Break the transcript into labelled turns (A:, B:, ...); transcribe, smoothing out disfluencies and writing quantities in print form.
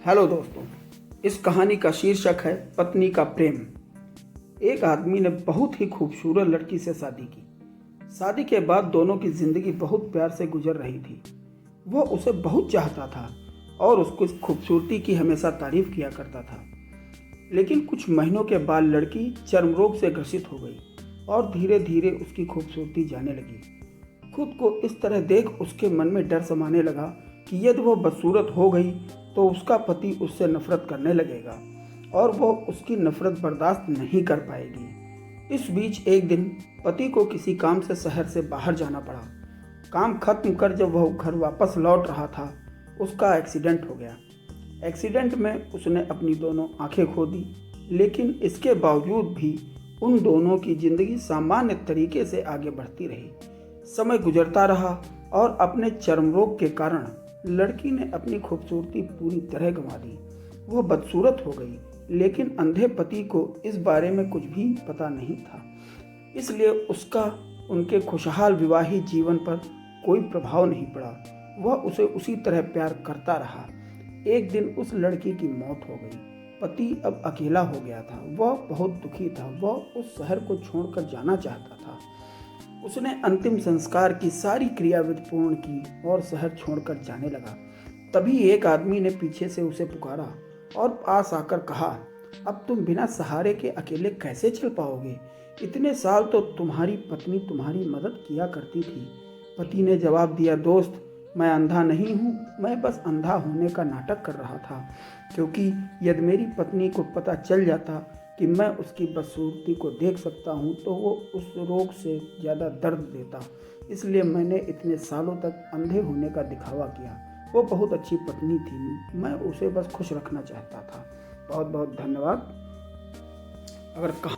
A: Hello दोस्तों, इस कहानी का शीर्षक है पत्नी का प्रेम। एक आदमी ने बहुत ही खूबसूरत लड़की से शादी की। शादी के बाद दोनों की जिंदगी बहुत प्यार से गुजर रही थी। वो उसे बहुत चाहता था और उसकी खूबसूरती की हमेशा तारीफ किया करता था। लेकिन कुछ महीनों के बाद लड़की चर्म रोग से ग्रसित हो गई और धीरे धीरे उसकी खूबसूरती जाने लगी। खुद को इस तरह देख उसके मन में डर समाने लगा कि यदि वह बदसूरत हो गई तो उसका पति उससे नफरत करने लगेगा और वह उसकी नफरत बर्दाश्त नहीं कर पाएगी। इस बीच एक दिन पति को किसी काम से शहर से बाहर जाना पड़ा। काम खत्म कर जब वह घर वापस लौट रहा था, उसका एक्सीडेंट हो गया। एक्सीडेंट में उसने अपनी दोनों आंखें खो दी, लेकिन इसके बावजूद भी उन दोनों की जिंदगी सामान्य तरीके से आगे बढ़ती रही। समय गुजरता रहा और अपने चर्म रोग के कारण लड़की ने अपनी खूबसूरती पूरी तरह गंवा दी। वह बदसूरत हो गई, लेकिन अंधे पति को इस बारे में कुछ भी पता नहीं था, इसलिए उसका उनके खुशहाल विवाहित जीवन पर कोई प्रभाव नहीं पड़ा। वह उसे उसी तरह प्यार करता रहा। एक दिन उस लड़की की मौत हो गई। पति अब अकेला हो गया था। वह बहुत दुखी था। वह उस शहर को छोड़कर जाना चाहता था। उसने अंतिम संस्कार की सारी क्रियाविधि पूर्ण की और शहर छोड़कर जाने लगा। तभी एक आदमी ने पीछे से उसे पुकारा और पास आकर कहा, अब तुम बिना सहारे के अकेले कैसे चल पाओगे? इतने साल तो तुम्हारी पत्नी तुम्हारी मदद किया करती थी। पति ने जवाब दिया, दोस्त, मैं अंधा नहीं हूँ, मैं बस अंधा होने का नाटक कर रहा था, क्योंकि यदि मेरी पत्नी को पता चल जाता कि मैं उसकी बदसूरती को देख सकता हूँ तो वो उस रोग से ज़्यादा दर्द देता। इसलिए मैंने इतने सालों तक अंधे होने का दिखावा किया। वो बहुत अच्छी पत्नी थी, मैं उसे बस खुश रखना चाहता था। बहुत बहुत धन्यवाद। अगर